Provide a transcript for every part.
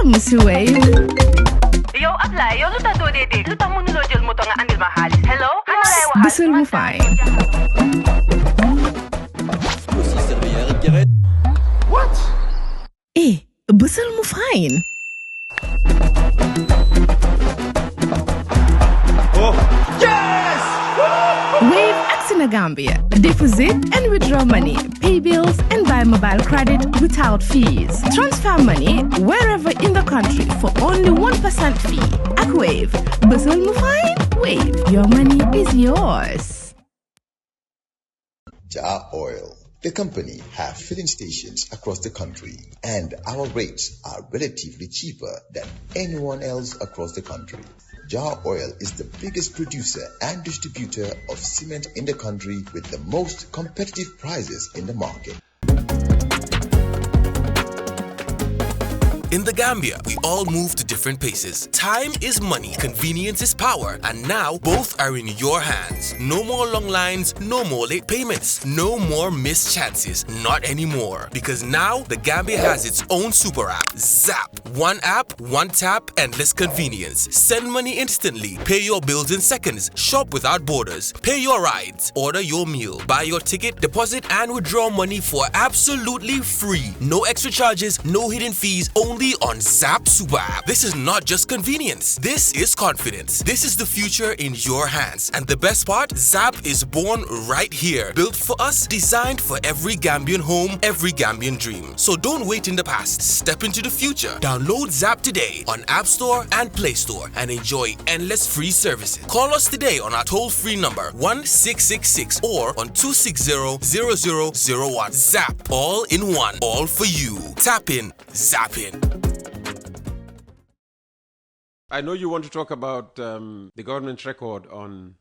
Monsieur Wave. Yo, apply. Yo, luta do de. Luta mo nulo jël moto nga andil ma xaalis. Hello? Bësal mu fay. What? Bësal mu fine. Oh, yes! Wave acts in Gambia. Deposit and withdraw money, pay bills, and buy mobile credit without fees. Transfer money wherever in the country for only 1% fee. At Wave, Bësal mu fine. Wave, your money is yours. Jar Oil. The company have filling stations across the country, and our rates are relatively cheaper than anyone else across the country. Jar Oil is the biggest producer and distributor of cement in the country with the most competitive prices in the market. In the Gambia, we all move to different paces. Time is money, convenience is power, and now both are in your hands. No more long lines, no more late payments, no more missed chances, not anymore. Because now the Gambia has its own super app, Zap. One app, one tap, endless convenience. Send money instantly, pay your bills in seconds, shop without borders, pay your rides, order your meal, buy your ticket, deposit and withdraw money for absolutely free. No extra charges, no hidden fees, only on Zap Super App. This is not just convenience. This is confidence. This is the future in your hands. And the best part, Zap is born right here. Built for us, designed for every Gambian home, every Gambian dream. So don't wait in the past. Step into the future. Download Zap today on App Store and Play Store and enjoy endless free services. Call us today on our toll-free number 1666 or on 260-0001. Zap. All in one. All for you. Tap in. Zap in. I know you want to talk about the government's record on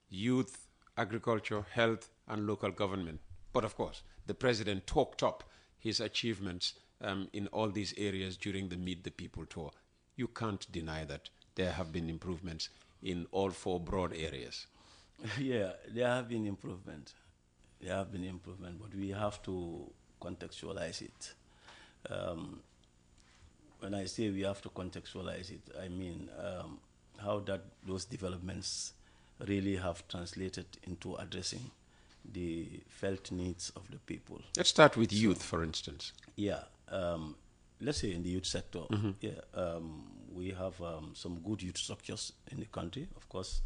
youth, agriculture, health, and local government. But of course, the president talked up his achievements in all these areas during the Meet the People tour. You can't deny that there have been improvements in all four broad areas. Yeah, there have been improvement. There have been improvement, but we have to contextualize it. When I say we have to contextualize it, I mean how those developments really have translated into addressing the felt needs of the people. Let's start with youth, for instance. Yeah, let's say in the youth sector, we have some good youth structures in the country. Of course,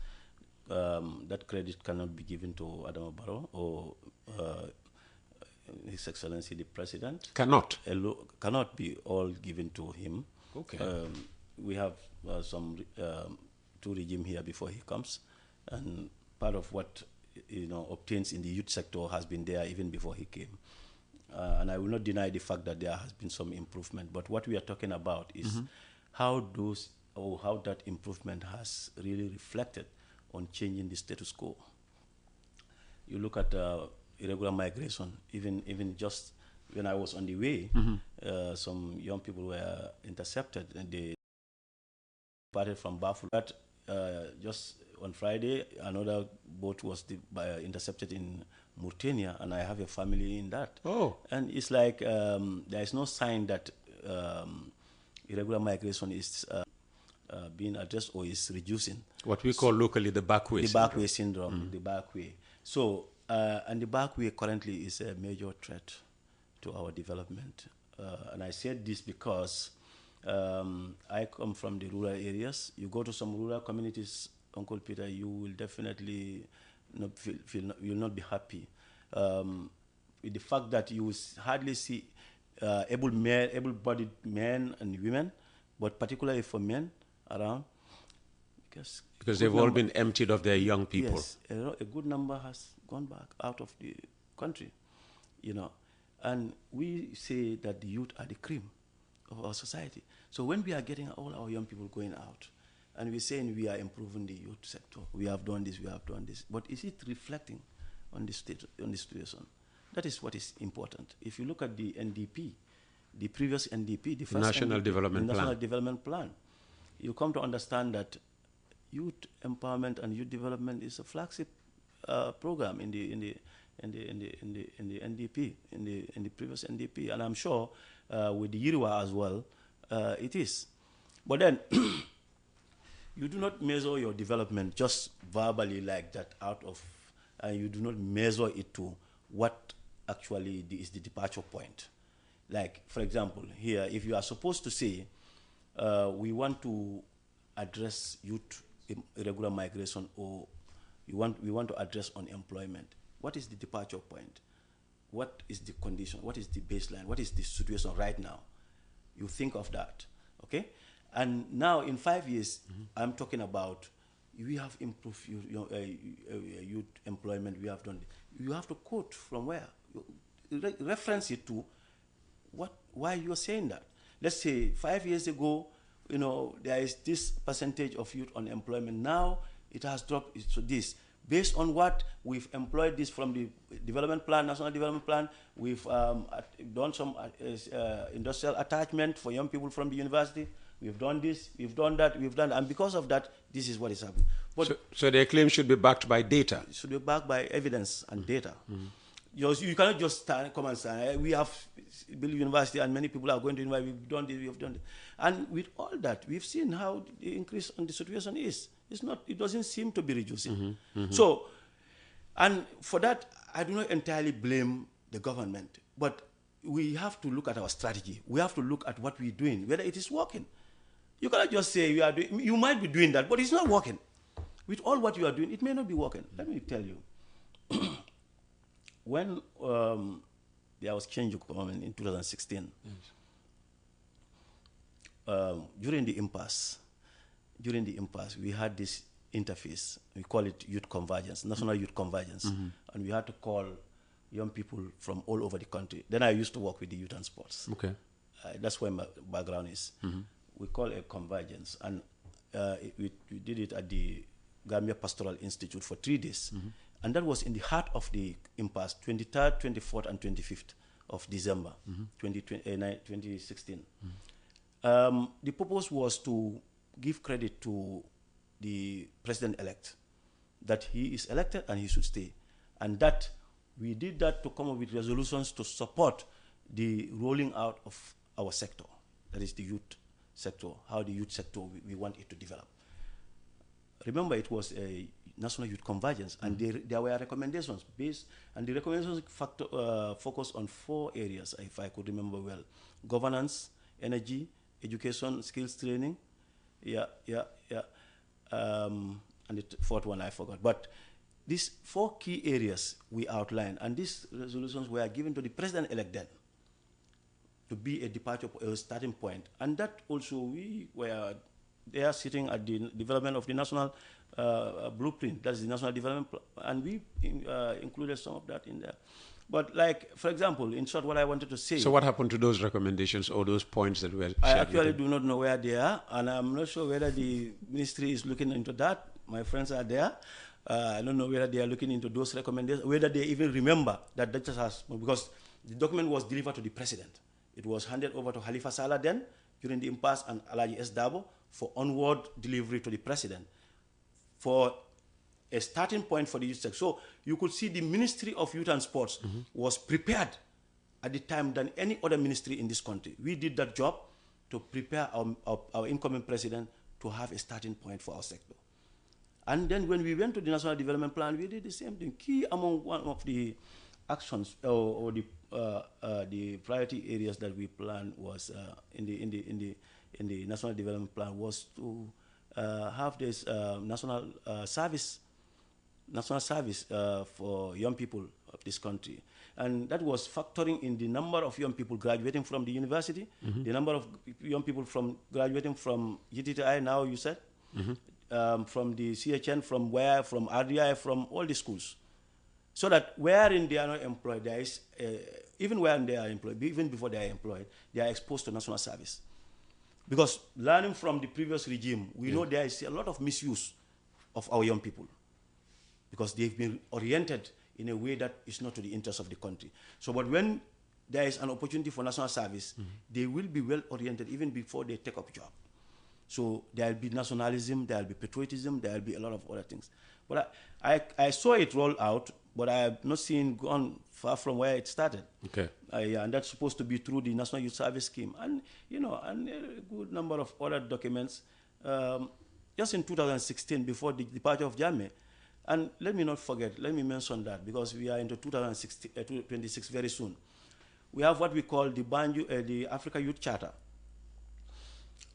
that credit cannot be given to Adam Barrow or His Excellency the President. Cannot be all given to him. Okay. We have some two regime here before he comes, and part of what obtains in the youth sector has been there even before he came. And I will not deny the fact that there has been some improvement. But what we are talking about is how that improvement has really reflected on changing the status quo. You look at irregular migration, even just when I was on the way, some young people were intercepted and they departed from Baful. But just on Friday, another boat was intercepted in Mauritania, and I have a family in that. Oh. And it's like there is no sign that irregular migration is being addressed or is reducing. What we call locally the backway syndrome. Backway syndrome, the backway. So, and the backway currently is a major threat to our development. And I said this because I come from the rural areas. You go to some rural communities, Uncle Peter, you will definitely not you will not be happy with the fact that you will hardly see able-bodied men and women, but particularly for men around, because they've all been emptied of their young people. Yes, a good number has gone back out of the country, and we say that the youth are the cream of our society. So when we are getting all our young people going out, and we're saying we are improving the youth sector, we have done this, but is it reflecting on the situation? That is what is important. If you look at the NDP, the previous NDP, the first National National Development Plan, you come to understand that youth empowerment and youth development is a flagship program in the NDP, in the previous NDP, and I'm sure with the Yiriwa as well, it is. But then, you do not measure your development just verbally like that out of, and you do not measure it to what actually is the departure point. Like, for example, here, if you are supposed to say, we want to address youth irregular migration, or we want to address unemployment, what is the departure point? What is the condition? What is the baseline? What is the situation right now? You think of that, okay? And now in 5 years, I'm talking about, we have improved youth employment, we have done. You have to quote from where? Reference it to why you're saying that. Let's say 5 years ago, there is this percentage of youth unemployment. Now it has dropped to this. Based on what we've employed this from the development plan, national development plan, we've done some industrial attachment for young people from the university. We've done this, we've done that, and because of that, this is what is happening. But so their claim should be backed by data? It should be backed by evidence and data. You cannot just come and say, we have built university and many people are going to university, we've done this, we have done this. And with all that, we've seen how the increase in the situation is. It doesn't seem to be reducing. So, and for that, I do not entirely blame the government, but we have to look at our strategy. We have to look at what we're doing, whether it is working. You cannot just say you might be doing that, but it's not working. With all what you are doing, it may not be working. Let me tell you. When there was change of government in 2016, during the impasse, we had this interface. We call it youth convergence, national youth convergence, and we had to call young people from all over the country. Then I used to work with the youth and sports. Okay, that's where my background is. We call it convergence, and we did it at the Gambia Pastoral Institute for 3 days. And that was in the heart of the impasse, 23rd, 24th, and 25th of December 2016. The purpose was to give credit to the president-elect, that he is elected and he should stay. And that we did that to come up with resolutions to support the rolling out of our sector, that is the youth sector, how the youth sector we want it to develop. Remember, it was a national youth convergence, and there were recommendations based, and the recommendations focused on 4 areas, if I could remember well: governance, energy, education, skills training, and the 4th one I forgot. But these 4 key areas we outlined, and these resolutions were given to the president-elect then to be a departure, a starting point, and that also we were there sitting at the development of the national blueprint, that's the national development plan, and we included some of that in there. But like, for example, in short, what I wanted to say... So what happened to those recommendations or those points that were shared? I actually do not know where they are, and I'm not sure whether the ministry is looking into that. My friends are there. I don't know whether they are looking into those recommendations, whether they even remember that just has... Because the document was delivered to the president. It was handed over to Halifa Sallah then, during the impasse, and Alaji S. Dabo for onward delivery to the president for a starting point for the youth sector. So you could see the Ministry of Youth and Sports was prepared at the time than any other ministry in this country. We did that job to prepare our incoming president to have a starting point for our sector. And then when we went to the National Development Plan, we did the same thing. Key among one of the actions or the priority areas that we planned was in the National Development Plan was to have this national service for young people of this country. And that was factoring in the number of young people graduating from the university, the number of young people graduating from GTTI, now you said, from the CHN, from RDI, from all the schools. So that wherein they are not employed, there is, even when they are employed, even before they are employed, they are exposed to national service. Because learning from the previous regime, we know there is a lot of misuse of our young people, because they've been oriented in a way that is not to the interest of the country. So, but when there is an opportunity for national service, they will be well oriented even before they take up a job. So there will be nationalism, there will be patriotism, there will be a lot of other things. But I saw it roll out, but I have not seen gone far from where it started. Okay. Yeah, and that's supposed to be through the National Youth Service Scheme, and and a good number of other documents. Just in 2016, before the departure of Jammeh, and let me not forget, let me mention that because we are into 2026 very soon. We have what we call the Africa Youth Charter.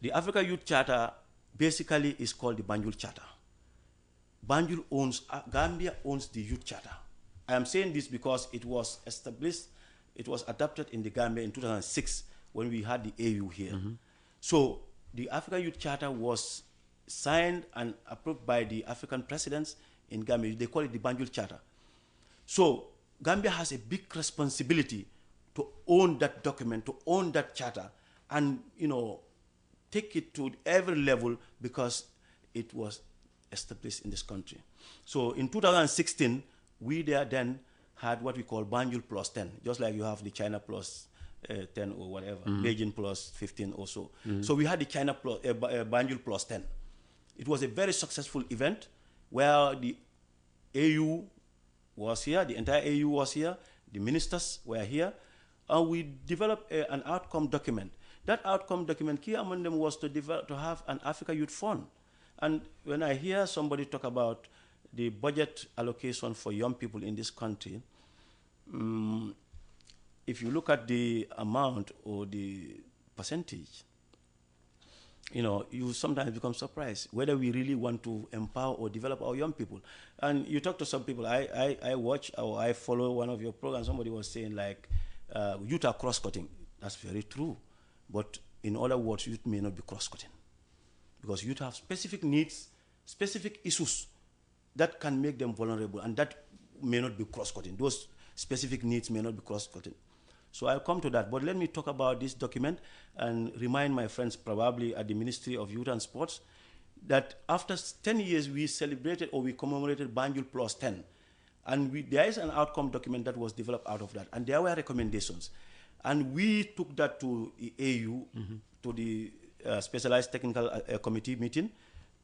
The Africa Youth Charter basically is called the Banjul Charter. Banjul owns, Gambia owns the Youth Charter. I am saying this because it was established, it was adopted in the Gambia in 2006 when we had the AU here. So the Africa Youth Charter was signed and approved by the African presidents in Gambia. They call it the Banjul Charter. So Gambia has a big responsibility to own that document, to own that charter, and take it to every level because it was established in this country. So in 2016, we then had what we call Banjul plus 10, just like you have the China plus 10 or whatever, Beijing plus 15 or so. So we had the China plus, Banjul plus 10. It was a very successful event where the AU was here, the entire AU was here, the ministers were here, and we developed an outcome document. That outcome document, key among them was to have an Africa Youth Fund. And when I hear somebody talk about the budget allocation for young people in this country, if you look at the amount or the percentage, you sometimes become surprised whether we really want to empower or develop our young people. And you talk to some people, I watch or I follow one of your programs, somebody was saying like, youth are cross-cutting. That's very true. But in other words, youth may not be cross-cutting. Because youth have specific needs, specific issues that can make them vulnerable, and that may not be cross-cutting. Those specific needs may not be cross-cutting. So I'll come to that, but let me talk about this document and remind my friends probably at the Ministry of Youth and Sports that after 10 years we celebrated or we commemorated Banjul plus 10. And there is an outcome document that was developed out of that, and there were recommendations. And we took that to the AU, to the Specialized Technical Committee meeting,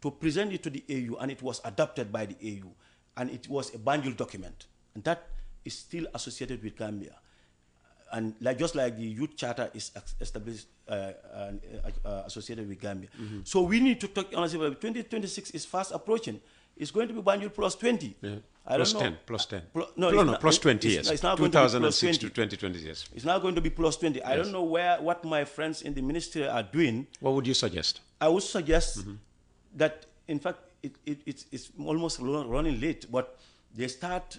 to present it to the AU, and it was adopted by the AU. And it was a Banjul document, and that is still associated with Gambia. And just like the Youth Charter is established associated with Gambia. So we need to talk honestly. 2026 is fast approaching. It's going to be Banjul plus 20. Yeah. I plus don't know. 10, plus 10. No, Plus 20 years. It's now going to be plus 2006 20. to 2020 years. It's now going to be plus 20. I don't know what my friends in the ministry are doing. What would you suggest? I would suggest that, in fact, it's almost running late, but they start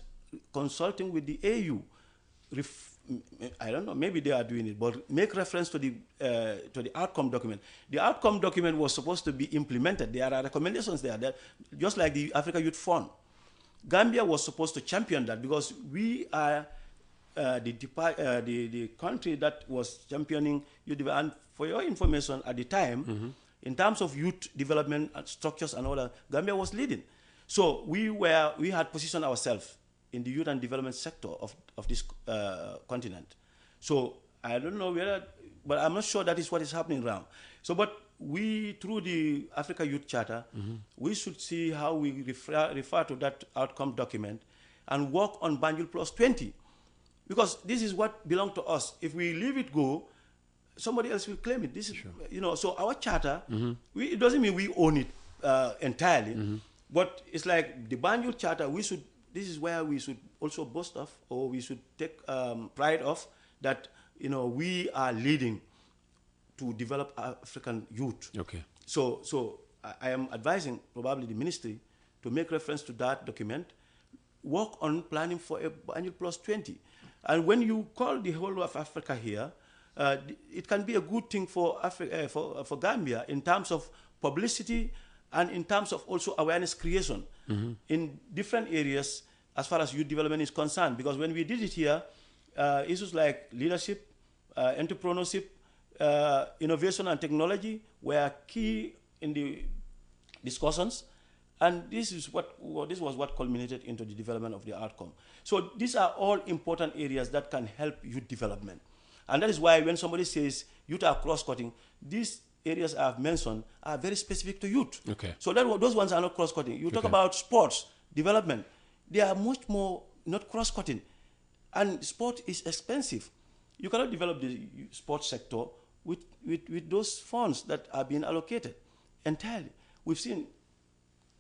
consulting with the AU. I don't know, maybe they are doing it, but make reference to the outcome document. The outcome document was supposed to be implemented. There are recommendations there, just like the Africa Youth Fund. Gambia was supposed to champion that because we are the country that was championing youth development. And for your information, at the time, in terms of youth development and structures and all that, Gambia was leading. So we had positioned ourselves in the youth and development sector of this continent. So I don't know whether, but I'm not sure that is what is happening around. So, but we, through the Africa Youth Charter, we should see how we refer to that outcome document and work on Banjul plus 20. Because this is what belongs to us. If we leave it go, somebody else will claim it. This is, so our charter, it doesn't mean we own it entirely, but it's like the Banjul Charter, this is where we should also boast of, or we should take pride of, that we are leading to develop African youth. Okay. So I am advising probably the ministry to make reference to that document, work on planning for a Banjul plus 20. And when you call the whole of Africa here, it can be a good thing for for Gambia in terms of publicity and in terms of also awareness creation in different areas as far as youth development is concerned. Because when we did it here, issues like leadership, entrepreneurship, innovation and technology were key in the discussions, and this was what culminated into the development of the outcome. So these are all important areas that can help youth development, and that is why when somebody says youth are cross-cutting, these areas I have mentioned are very specific to youth. Okay. So those ones are not cross-cutting. You talk about sports development; they are much more not cross-cutting. And sport is expensive. You cannot develop the sports sector with those funds that are being allocated entirely. We've seen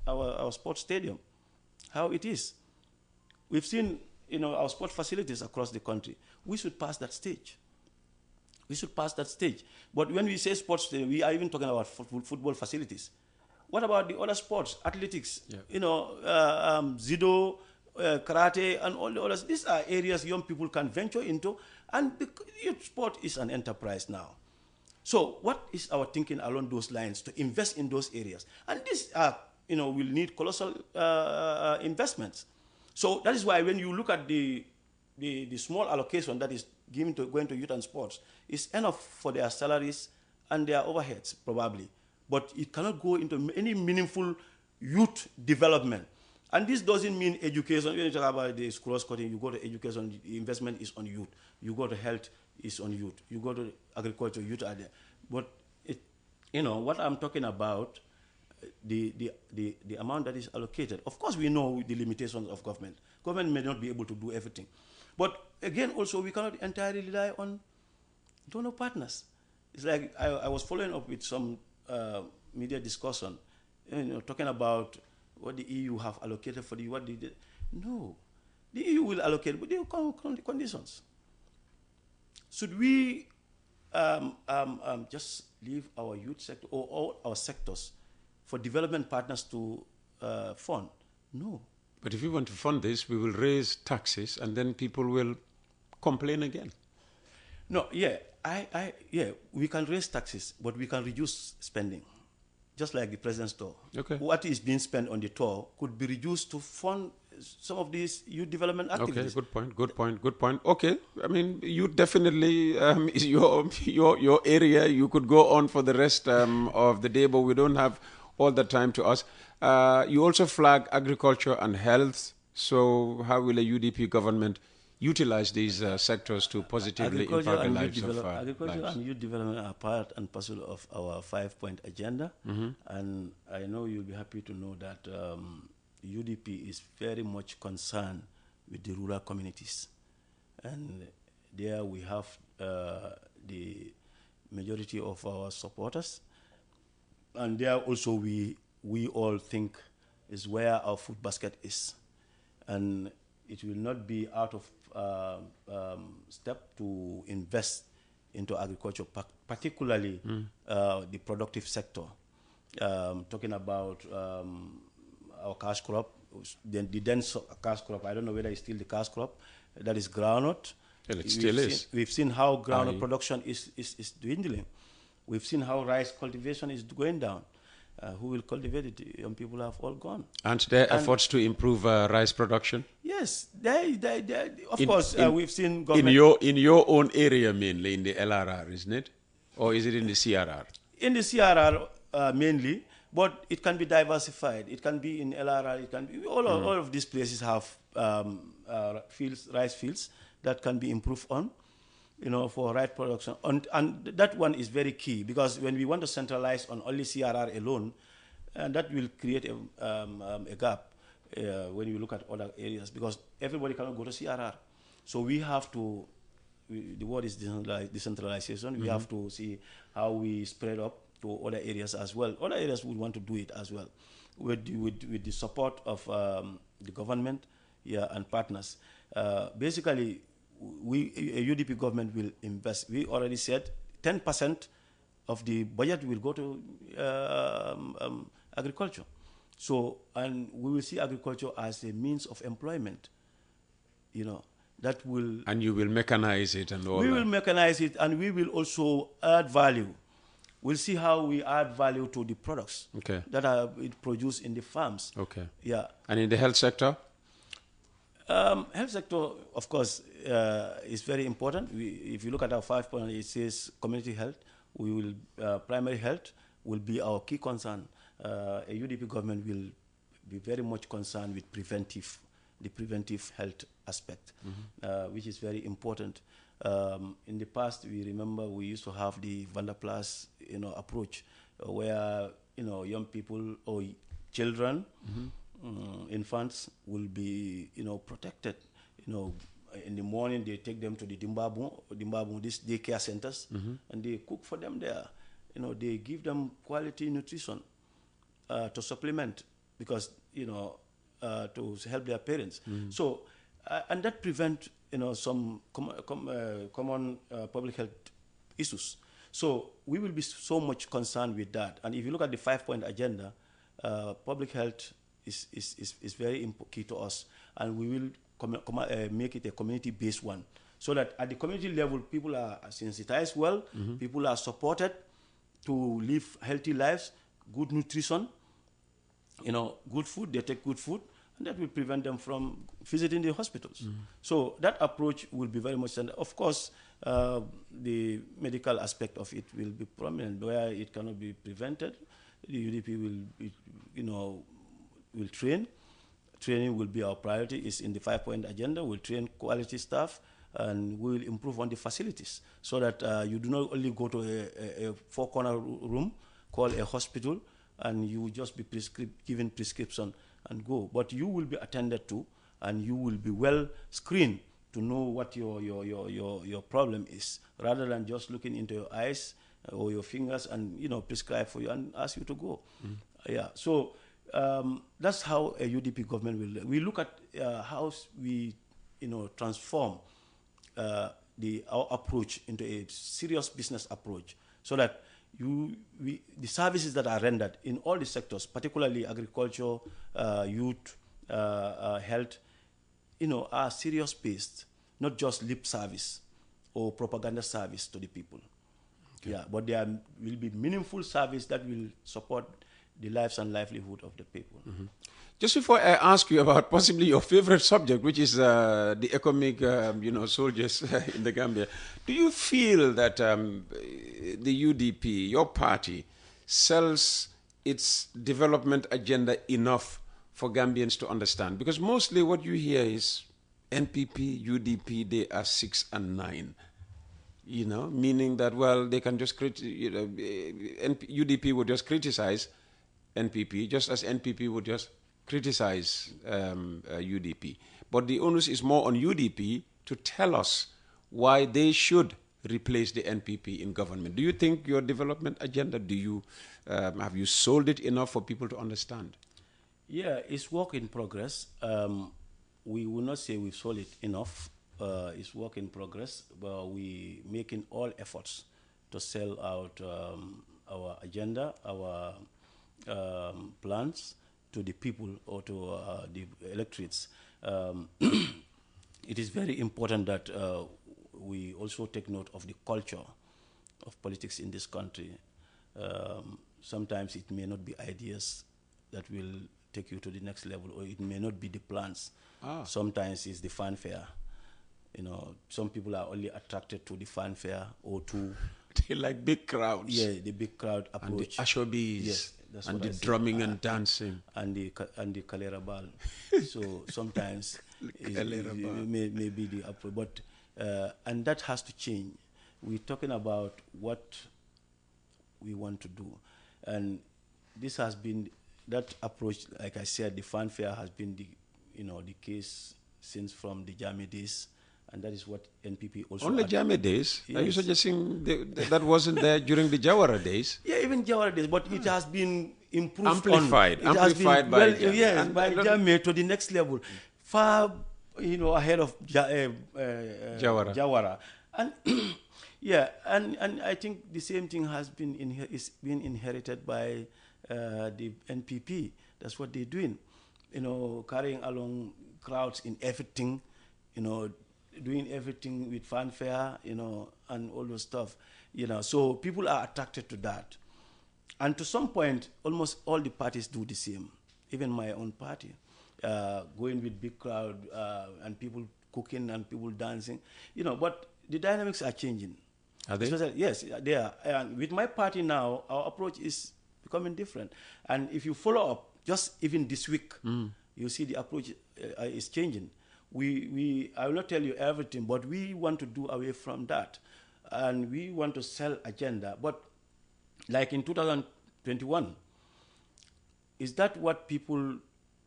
our sports stadium, how it is. We've seen our sports facilities across the country. We should pass that stage. We should pass that stage. But when we say sports stadium, we are even talking about football facilities. What about the other sports, athletics, judo, karate, and all the others? These are areas young people can venture into, and youth sport is an enterprise now. So what is our thinking along those lines to invest in those areas? And these are, will need colossal investments. So that is why when you look at the small allocation that is going to youth and sports, it's enough for their salaries and their overheads, probably. But it cannot go into any meaningful youth development. And this doesn't mean education. When you talk about this cross-cutting, you go to education, the investment is on youth. You go to health, is on youth. You go to agriculture, youth are there. But, what I'm talking about, the amount that is allocated. Of course, we know the limitations of government. Government may not be able to do everything. But again, also, we cannot entirely rely on donor partners. It's like I was following up with some media discussion, talking about what the EU have allocated for what they did. No, the EU will allocate, but they will come on the conditions. Should we just leave our youth sector or all our sectors for development partners to fund? No. But if we want to fund this, we will raise taxes, and then people will complain again. No, yeah, we can raise taxes, but we can reduce spending, just like the president's tour. Okay. What is being spent on the tour could be reduced to fund some of these youth development activities. Okay, good point. Okay, I mean, you definitely is your area. You could go on for the rest of the day, but we don't have all the time to us. You also flag agriculture and health. So how will a UDP government utilize these sectors to positively impact the lives of agriculture and youth development are part and parcel of our 5-point agenda. Mm-hmm. And I know you'll be happy to know that UDP is very much concerned with the rural communities. And there we have the majority of our supporters. And there also we all think is where our food basket is. And it will not be out of step to invest into agriculture, particularly the productive sector. Talking about our cash crop, the dense cash crop, I don't know whether it's still the cash crop, that is groundnut. Well, it still is. We've seen how groundnut production is dwindling. We've seen how rice cultivation is going down. Who will cultivate it? Young people have all gone. Aren't there efforts to improve rice production? Yes, of course, we've seen government... In your own area mainly, in the LRR, isn't it? Or is it in the CRR? In the CRR mainly, but it can be diversified. It can be in LRR, it can be... All of these places have rice fields that can be improved on, for rice production. And that one is very key, because when we want to centralize on only CRR alone, that will create a gap when you look at other areas, because everybody cannot go to CRR. So we have to, the word is decentralization, we have to see how we spread up to other areas as well. Other areas would want to do it as well, with the support of the government and partners. Basically, a UDP government will invest. We already said 10% of the budget will go to agriculture. So, and we will see agriculture as a means of employment, that will... And you will mechanize it and all that. We will mechanize it, and we will also add value. We'll see how we add value to the products that are produced in the farms. Okay. Yeah. And in the health sector? Health sector, of course, is very important. If you look at our 5 points, it says community health. We will primary health will be our key concern. A UDP government will be very much concerned with the preventive health aspect, which is very important. In the past, we remember we used to have the Vanderplas, approach, where young people or children. Infants will be, protected. in the morning they take them to the Dimbabu, these daycare centers, and they cook for them there. They give them quality nutrition to supplement, because to help their parents. So, and that prevent some common public health issues. So we will be so much concerned with that. And if you look at the 5-point agenda, public health is very key to us, and we will make it a community-based one, so that at the community level, people are sensitized well, people are supported to live healthy lives, good nutrition, good food, they take good food, and that will prevent them from visiting the hospitals. So that approach will be very much, and of course, the medical aspect of it will be prominent, where it cannot be prevented. The UDP will train. Training will be our priority. It's in the 5-point agenda. We'll train quality staff, and we will improve on the facilities, so that you do not only go to a 4-corner room called a hospital, and you will just be given prescription and go. But you will be attended to, and you will be well screened to know what your problem is, rather than just looking into your eyes or your fingers and prescribe for you and ask you to go. Yeah. So that's how a UDP government will. We look at how we transform our approach into a serious business approach, so that the services that are rendered in all the sectors, particularly agriculture, youth, health, are serious based, not just lip service or propaganda service to the people. Okay. Yeah, but there will be meaningful service that will support the lives and livelihood of the people. Just before I ask you about possibly your favorite subject, which is the economic, soldiers in the Gambia, do you feel that the UDP, your party, sells its development agenda enough for Gambians to understand? Because mostly what you hear is NPP, UDP, they are 6 and 9. Meaning that, well, they can just UDP would just criticize NPP, just as NPP would just criticize UDP. But the onus is more on UDP to tell us why they should replace the NPP in government. Do you think your development agenda, have you sold it enough for people to understand? Yeah, it's work in progress. We will not say we've sold it enough. It's work in progress, but we making all efforts to sell out our agenda, our plans to the people or to the electorates. It is very important that we also take note of the culture of politics in this country. Sometimes it may not be ideas that will take you to the next level, or it may not be the plans. Sometimes it's the fanfare. Some people are only attracted to the fanfare or to... They like big crowds. Yeah, the big crowd approach. And the ashobis. Yes, that's and what the drumming and dancing. And the kalera ball. So sometimes it may be the approach. But, and that has to change. We're talking about what we want to do. And this has been, that approach, like I said, the fanfare has been the case since from the Jami days. And that is what NPP also... Only Jami days? Yes. Are you suggesting that wasn't there during the Jawara days? Yeah, even Jawara days, but it has been improved. Amplified by Jami to the next level, far ahead of Jawara. And yeah, and I think the same thing has been inherited by the NPP. That's what they're doing, carrying along crowds in everything, doing everything with fanfare, and all those stuff, So people are attracted to that. And to some point, almost all the parties do the same. Even my own party, going with big crowd and people cooking and people dancing, But the dynamics are changing. Are they? Yes, they are. And with my party now, our approach is becoming different. And if you follow up, just even this week, you see the approach is changing. I will not tell you everything, but we want to do away from that. And we want to sell agenda. But like in 2021, is that what people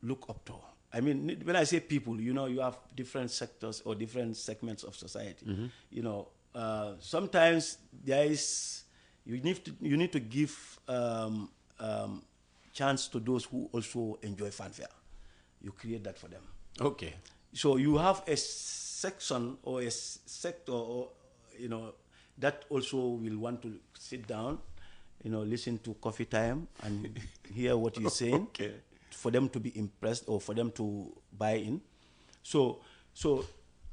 look up to? I mean, when I say people, you know, you have different sectors or different segments of society. You know, sometimes there is, you need to give chance to those who also enjoy fanfare. You create that for them. Okay. So you have a section or a sector, or, you know, that also will want to sit down, you know, listen to coffee time and hear what you're saying. Okay. For them to be impressed or for them to buy in. So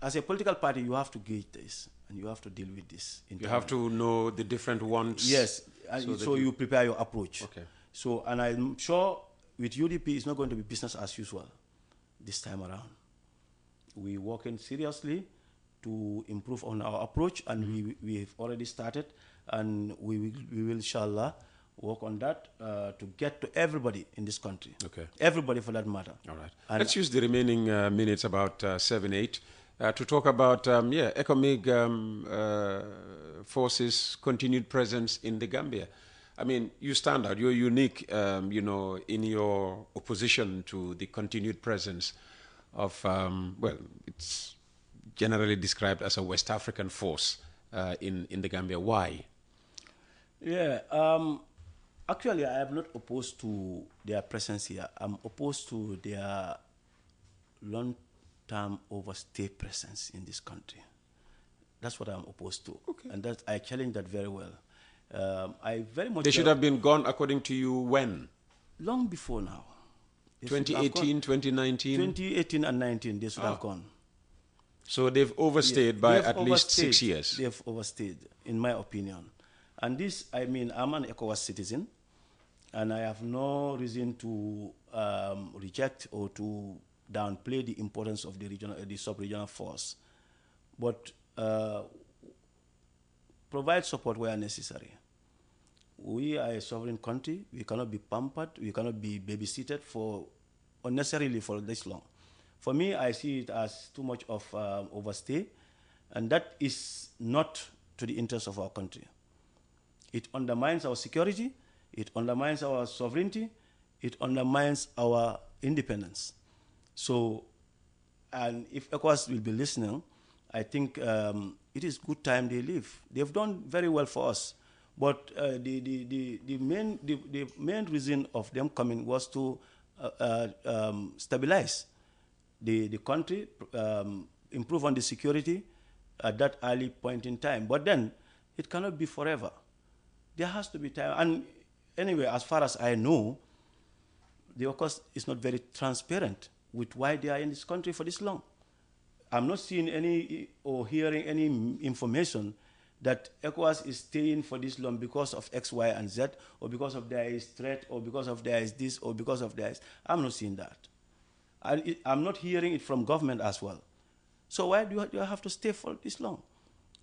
as a political party, you have to gauge this and you have to deal with this. You have to know the different wants. Yes, so you prepare your approach. Okay. So, and I'm sure with UDP, it's not going to be business as usual this time around. We're working seriously to improve on our approach, and we've already started, and we will inshallah work on that to get to everybody in this country. Okay. Everybody for that matter. All right. And let's use the remaining minutes, about 7, 8, to talk about economic forces' continued presence in the Gambia. I mean, you stand out. You're unique, you know, in your opposition to the continued presence of, well, it's generally described as a West African force in the Gambia. Why? Yeah. Actually, I am not opposed to their presence here. I'm opposed to their long-term overstay presence in this country. That's what I'm opposed to. Okay. And that I challenge that very well. I very much. They should have been gone, according to you, when? Long before now. 2018, 2019? 2018 and 19, they should have gone. So they've overstayed by at least 6 years. They've overstayed, in my opinion. And this, I mean, I'm an ECOWAS citizen, and I have no reason to reject or to downplay the importance of the sub-regional force. But provide support where necessary. We are a sovereign country. We cannot be pampered. We cannot be babysitted unnecessarily for this long. For me, I see it as too much of overstay, and that is not to the interest of our country. It undermines our security, it undermines our sovereignty, it undermines our independence. So, and if ECOWAS will be listening, I think it is good time they leave. They've done very well for us, but the main reason of them coming was to stabilize the country, improve on the security at that early point in time. But then it cannot be forever. There has to be time. And anyway, as far as I know, the ECOWAS is not very transparent with why they are in this country for this long. I'm not seeing any or hearing any information that ECOWAS is staying for this long because of X, Y, and Z, or because of there is threat, or because of there is this, or because of there is. I'm not seeing that. I'm not hearing it from government as well. So why do you have to stay for this long?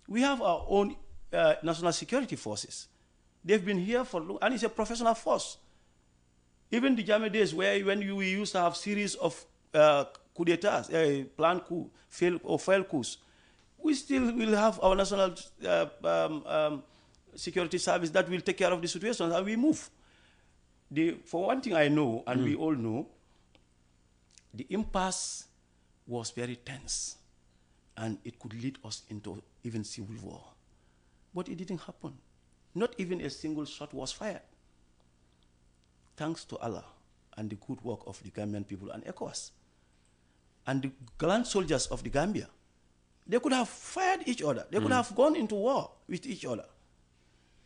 We have our own national security forces. They've been here for long, and it's a professional force. Even the Jame days when we used to have series of coup d'etats, planned coup, failed coups, we still will have our national security service that will take care of the situation, and we move. For one thing I know, and we all know, the impasse was very tense, and it could lead us into even civil war. But it didn't happen. Not even a single shot was fired. Thanks to Allah and the good work of the Gambian people and ECOWAS. And the gallant soldiers of the Gambia. They could have fired each other. They could have gone into war with each other.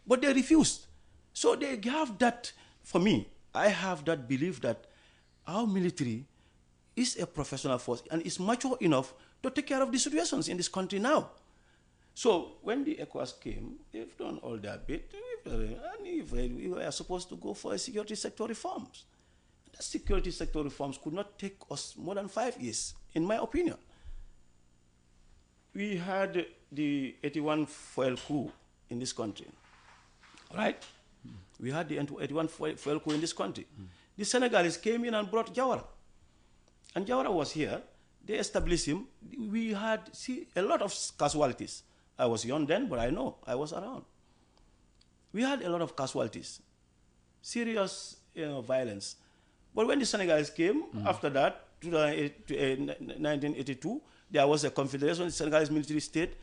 But they refused. So they have that, for me, I have that belief that our military is a professional force and is mature enough to take care of the situations in this country now. So when the ECOWAS came, they've done all their bit, and we were supposed to go for a security sector reforms. The security sector reforms could not take us more than 5 years, in my opinion. We had the 81 fuel coup in this country, right? We had the 81 fuel coup in this country. The Senegalese came in and brought Jawara. And Jawara was here. They established him. We had a lot of casualties. I was young then, but I know I was around. We had a lot of casualties, serious violence. But when the Senegalese came, after that, 1982, there was a confederation, Senegalese military state.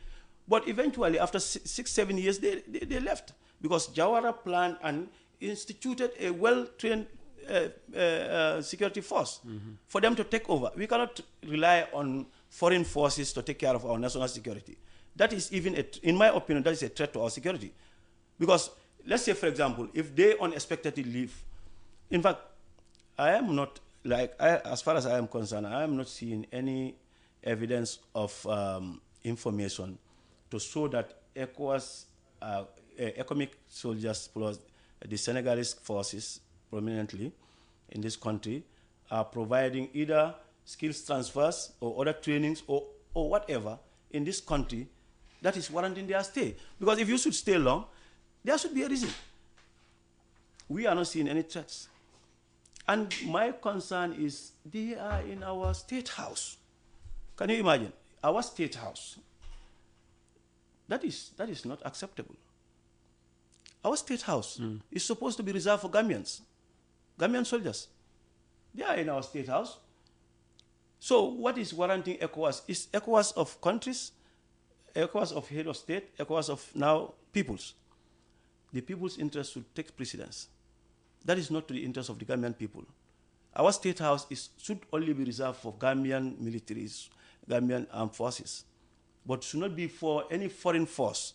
But eventually, after 6-7 years, they left because Jawara planned and instituted a well-trained security force for them to take over. We cannot rely on foreign forces to take care of our national security. That is even, in my opinion, that is a threat to our security. Because, let's say, for example, if they unexpectedly leave, in fact, I am not, as far as I am concerned, I am not seeing any evidence of information to show that ECOWAS, economic soldiers plus the Senegalese forces prominently in this country are providing either skills transfers or other trainings or whatever in this country that is warranting their stay. Because if you should stay long, there should be a reason. We are not seeing any threats. And my concern is they are in our state house. Can you imagine? Our state house. That is not acceptable. Our state house is supposed to be reserved for Gambians, Gambian soldiers. They are in our state house. So what is warranting ECOWAS? Is ECOWAS of countries, ECOWAS of head of state, ECOWAS of now peoples. The people's interest should take precedence. That is not to the interest of the Gambian people. Our state house should only be reserved for Gambian militaries, Gambian armed forces, but should not be for any foreign force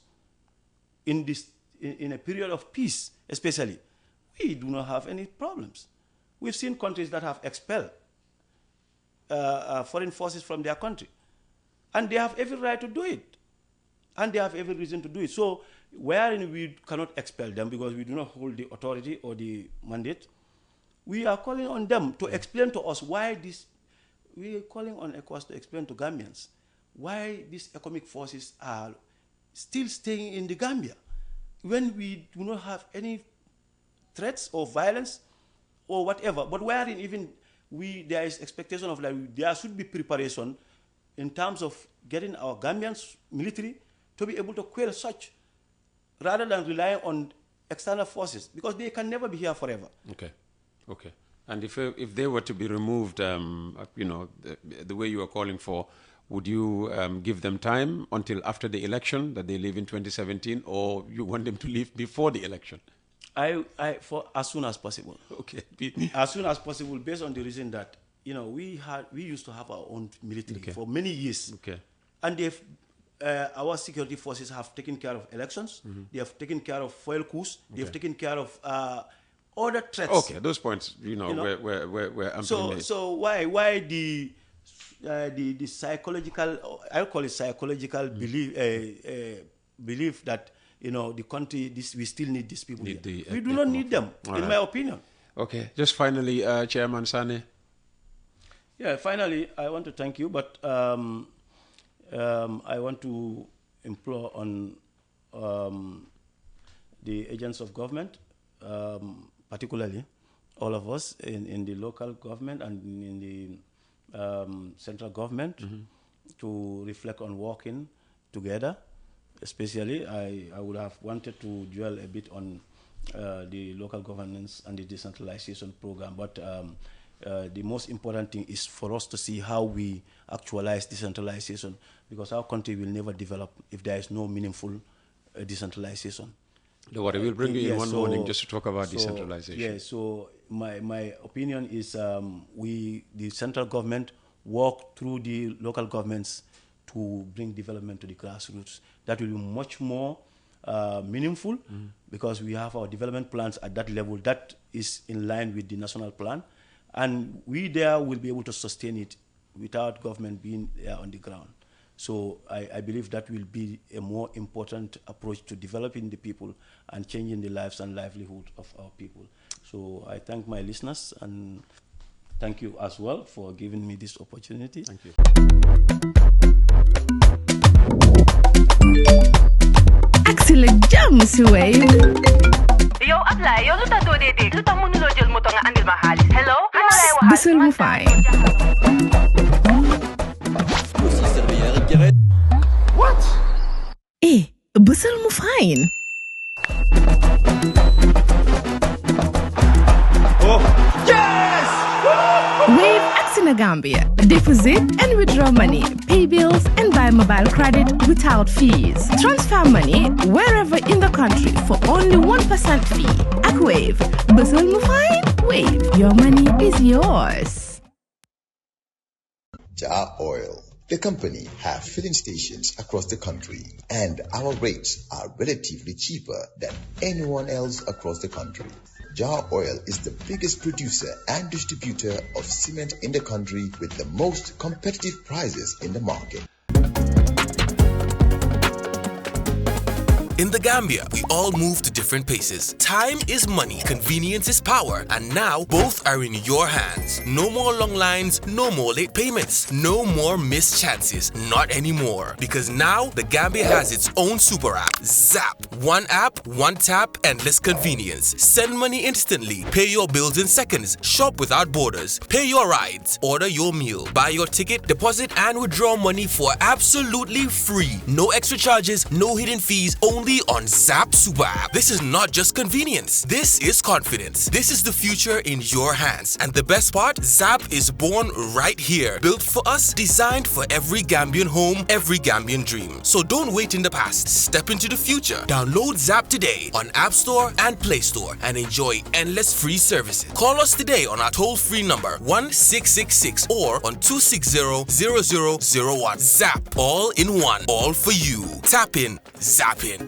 in a period of peace, especially. We do not have any problems. We've seen countries that have expelled foreign forces from their country. And they have every right to do it. And they have every reason to do it. So, wherein we cannot expel them because we do not hold the authority or the mandate, we are calling on them to explain to us why this, we are calling on ECOWAS to explain to Gambians why these economic forces are still staying in the Gambia when we do not have any threats or violence or whatever. But wherein even there is expectation of there should be preparation in terms of getting our Gambian military to be able to quell such, rather than rely on external forces, because they can never be here forever. Okay. And if they were to be removed, the way you are calling for, would you give them time until after the election that they leave in 2017, or you want them to leave before the election? For as soon as possible. Okay. As soon as possible, based on the reason that we used to have our own military for many years. Okay. And our security forces have taken care of elections. They have taken care of foil coups. They have taken care of other threats. Okay, those points, were amply made. So why the psychological, I'll call it psychological belief that the country, we still need these people here. We do not need them, in my opinion. Okay, just finally, Chairman Sanneh. Yeah, finally, I want to thank you, but I want to implore on the agents of government, particularly all of us in the local government and in the central government, to reflect on working together. Especially, I would have wanted to dwell a bit on the local governance and the decentralization program, but the most important thing is for us to see how we actualize decentralization, because our country will never develop if there is no meaningful decentralization. We'll bring you in one morning just to talk about decentralization. Yeah, so my opinion is the central government, work through the local governments to bring development to the grassroots. That will be much more meaningful, because we have our development plans at that level that is in line with the national plan. And we there will be able to sustain it without government being there on the ground. So I believe that will be a more important approach to developing the people and changing the lives and livelihood of our people. So I thank my listeners, and thank you as well for giving me this opportunity. Thank you. Excellent jam, Suway. Yo, apply. Yo, luta do de. Luta mënuloo jël moto nga andil ma xaalis. Hello? Ano lay waxal? Bisul mu fine. What? Bisul mu fine. Oh, yes! Wave Accent Gambia. Deposit and withdraw money, pay bills and buy mobile credit without fees. Transfer money wherever in the country for only 1% fee. Ak Wave. Bustle mo fine? Wave. Your money is yours. Jar Oil. The company have filling stations across the country, and our rates are relatively cheaper than anyone else across the country. Jar Oil is the biggest producer and distributor of cement in the country with the most competitive prices in the market. In the Gambia, we all move to different paces. Time is money, convenience is power, and now both are in your hands. No more long lines, no more late payments, no more missed chances. Not anymore. Because now the Gambia has its own super app, Zap. One app, one tap, endless convenience. Send money instantly, pay your bills in seconds, shop without borders, pay your rides, order your meal, buy your ticket, deposit and withdraw money for absolutely free. No extra charges, no hidden fees, only on Zap Super App. This is not just convenience. This is confidence. This is the future in your hands. And the best part, Zap is born right here. Built for us, designed for every Gambian home, every Gambian dream. So don't wait in the past. Step into the future. Download Zap today on App Store and Play Store and enjoy endless free services. Call us today on our toll-free number 1666 or on 260-0001. Zap. All in one. All for you. Tap in. Zap in.